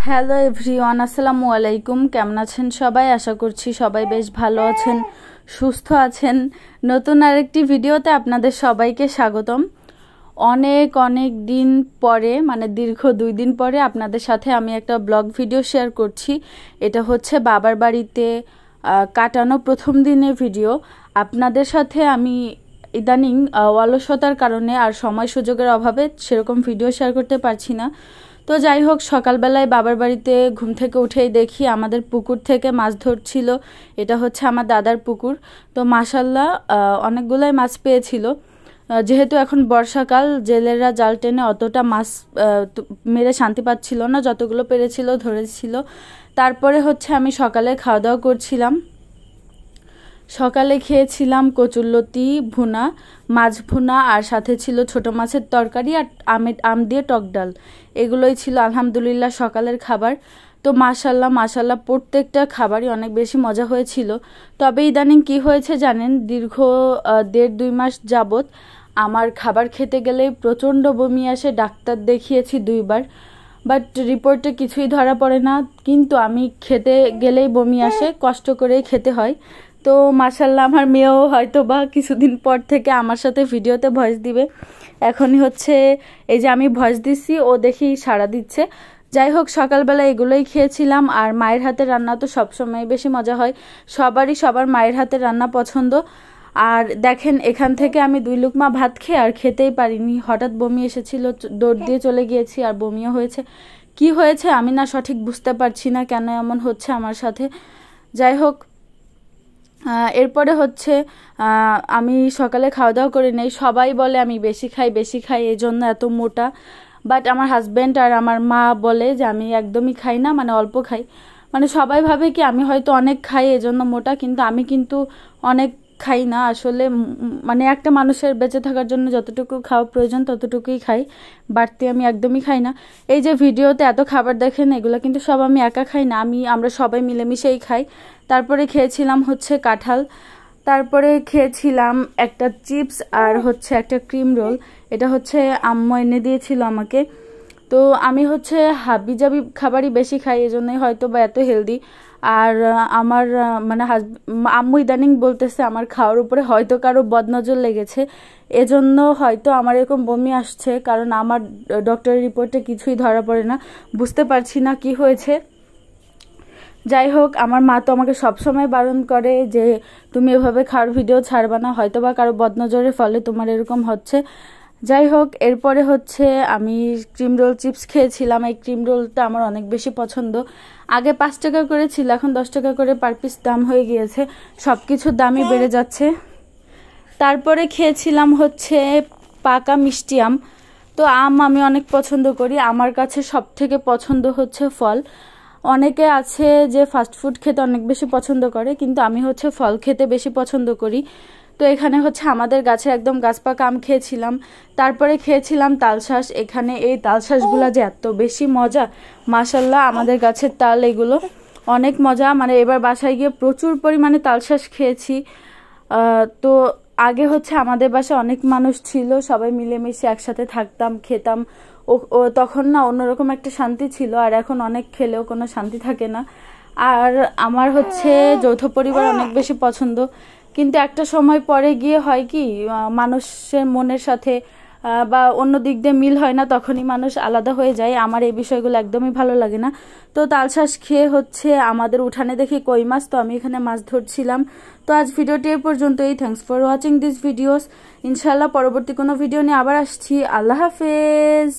Hello everyone, আসসালামু আলাইকুম। কেমন আছেন সবাই? আশা করছি সবাই বেশ ভালো আছেন, সুস্থ আছেন। নতুন আরেকটি ভিডিওতে আপনাদের সবাইকে স্বাগতম। অনেক দিন পরে, মানে দীর্ঘ 2 দিন পরে আপনাদের সাথে আমি একটা ব্লগ ভিডিও শেয়ার করছি। এটা হচ্ছে বাবার বাড়িতে কাটানো প্রথম দিনের ভিডিও। আপনাদের সাথে আমি ইদানিং অলসতার কারণে আর সময় সুযোগের অভাবে সেরকম ভিডিও শেয়ার করতে পারছি না। তো যাই হোক, সকালবেলায় বাবার বাড়িতে ঘুম থেকে উঠেই দেখি আমাদের পুকুর থেকে মাছ ধরছিল। এটা হচ্ছে আমার দাদার পুকুর। তো মাশাল্লাহ অনেকগুলাই মাছ পেয়েছিল। যেহেতু এখন বর্ষাকাল, জেলেরা জাল টেনে অতটা মাছ মেরে শান্তি পাচ্ছিল না, যতগুলো পেরেছিল ধরেছিল। তারপরে হচ্ছে আমি সকালে খাওয়া দাওয়া করছিলাম। সকালে খেয়েছিলাম কচুরলতি ভুনা, মাছ ভুনা, আর সাথে ছিল ছোট মাছের তরকারি আর আম দিয়ে টক ডাল। এগুলোই ছিল আলহামদুলিল্লাহ সকালের খাবার। তো মাশাল্লাহ প্রত্যেকটা খাবারই অনেক বেশি মজা হয়েছিল। তবে ইদানিং কি হয়েছে জানেন, দীর্ঘ 1.5-2 মাস যাবত আমার খাবার খেতে গেলে প্রচণ্ড বমি আসে। ডাক্তার দেখিয়েছি 2 বার, বাট রিপোর্টে কিছুই ধরা পড়ে না, কিন্তু আমি খেতে গেলেই বমি আসে, কষ্ট করেই খেতে হয়। তো মাশাল্লাহ আমার মেয়েও হয়তো বা কিছুদিন পর থেকে আমার সাথে ভিডিওতে ভয়েস দিবে। এখনই হচ্ছে এই যে আমি ভয়েস দিচ্ছি, ও দেখি সাড়া দিচ্ছে। যাই হোক, সকালবেলা এগুলোই খেয়েছিলাম। আর মায়ের হাতের রান্না তো সবসময় বেশি মজা হয়, সবার মায়ের হাতের রান্না পছন্দ। আর দেখেন, এখান থেকে আমি 2 লুকমা ভাত খেয়ে আর খেতেই পারিনি। হঠাৎ বমি এসেছিল, দৌড় দিয়ে চলে গিয়েছি, আর বমিও হয়েছে। কি হয়েছে আমি না সঠিক বুঝতে পারছি না, কেন এমন হচ্ছে আমার সাথে। যাই হোক, এরপরে হচ্ছে আমি সকালে খাওয়া দাওয়া করে নেই। সবাই বলে আমি বেশি খাই এই জন্য এত মোটা। বাট আমার হাজব্যান্ড আর আমার মা বলে যে আমি একদমই খাই না, মানে অল্প খাই। মানে সবাই ভাবে কি আমি হয়তো অনেক খাই এজন্য মোটা, কিন্তু আমি কিন্তু অনেক খাই না আসলে। মানে একটা মানুষের বেঁচে থাকার জন্য যতটুকু খাওয়া প্রয়োজন ততটুকুই খাই, বাড়তি আমি একদমই খাই না। এই যে ভিডিওতে এত খাবার দেখেন, এগুলো কিন্তু সব আমি একা খাই না, আমরা সবাই মিলেমিশেই খাই। তারপরে খেয়েছিলাম হচ্ছে কাঁঠাল, তারপরে খেয়েছিলাম একটা চিপস আর হচ্ছে একটা ক্রিম রোল। এটা হচ্ছে আম্মু এনে দিয়েছিল আমাকে। তো আমি হচ্ছে হাবিজাবি খাবারই বেশি খাই, এই জন্যই হয়তো বা এত হেলদি। আর আমার মানে আম্মু ইদানিং বলতেছে আমার খাওয়ার উপরে হয়তো কারো বদনজর লেগেছে, এজন্য হয়তো আমার এরকম বমি আসছে। কারণ আমার ডক্টরের রিপোর্টে কিছুই ধরা পড়ে না, বুঝতে পারছি না কি হয়েছে। যাই হোক, আমার মা তো আমাকে সবসময় বারণ করে যে তুমি এভাবে খাওয়ার ভিডিও ছাড়বা না, হয়তো বা কারো বদনজরের ফলে তোমার এরকম হচ্ছে। যাই হোক, এরপরে হচ্ছে আমি ক্রিম রোল চিপস খেয়েছিলাম। এই ক্রিম রোলটা আমার অনেক বেশি পছন্দ। আগে 5 টাকা করে ছিল, এখন 10 টাকা করে পার পিস দাম হয়ে গিয়েছে। সব কিছুর দামই বেড়ে যাচ্ছে। তারপরে খেয়েছিলাম হচ্ছে পাকা মিষ্টি আম। তো আম আমি অনেক পছন্দ করি, আমার কাছে সব থেকে পছন্দ হচ্ছে ফল। অনেকে আছে যে ফাস্ট ফুড খেতে অনেক বেশি পছন্দ করে, কিন্তু আমি হচ্ছে ফল খেতে বেশি পছন্দ করি। তো এখানে হচ্ছে আমাদের গাছে একদম গাছপাকা আম খেয়েছিলাম। তারপরে খেয়েছিলাম তালশাঁস। এখানে এই তালশাঁসগুলো যে এত বেশি মজা, মাশাল্লাহ আমাদের গাছের তাল, এগুলো অনেক মজা। মানে এবার বাসায় গিয়ে প্রচুর পরিমাণে তালশাঁস খেয়েছি। তো আগে হচ্ছে আমাদের বাসায় অনেক মানুষ ছিল, সবাই মিলেমিশে একসাথে থাকতাম, খেতাম। ও তখন না অন্যরকম একটা শান্তি ছিল, আর এখন অনেক খেলেও কোনো শান্তি থাকে না। আর আমার হচ্ছে যৌথ পরিবার অনেক বেশি পছন্দ, কিন্তু একটা সময় পরে গিয়ে হয় কি, মানুষের মনের সাথে বা অন্য দিক দিয়ে মিল হয় না, তখনই মানুষ আলাদা হয়ে যায়। আমার এই বিষয়গুলো একদমই ভালো লাগে না। তো তালশাঁস খেয়ে হচ্ছে আমাদের উঠানে দেখি কই মাছ, তো আমি এখানে মাছ ধরছিলাম। তো আজ ভিডিওটি এ পর্যন্তই। Thanks for watching this videos. ইনশাল্লাহ পরবর্তী কোনো ভিডিও নিয়ে আবার আসছি। আল্লাহ হাফেজ।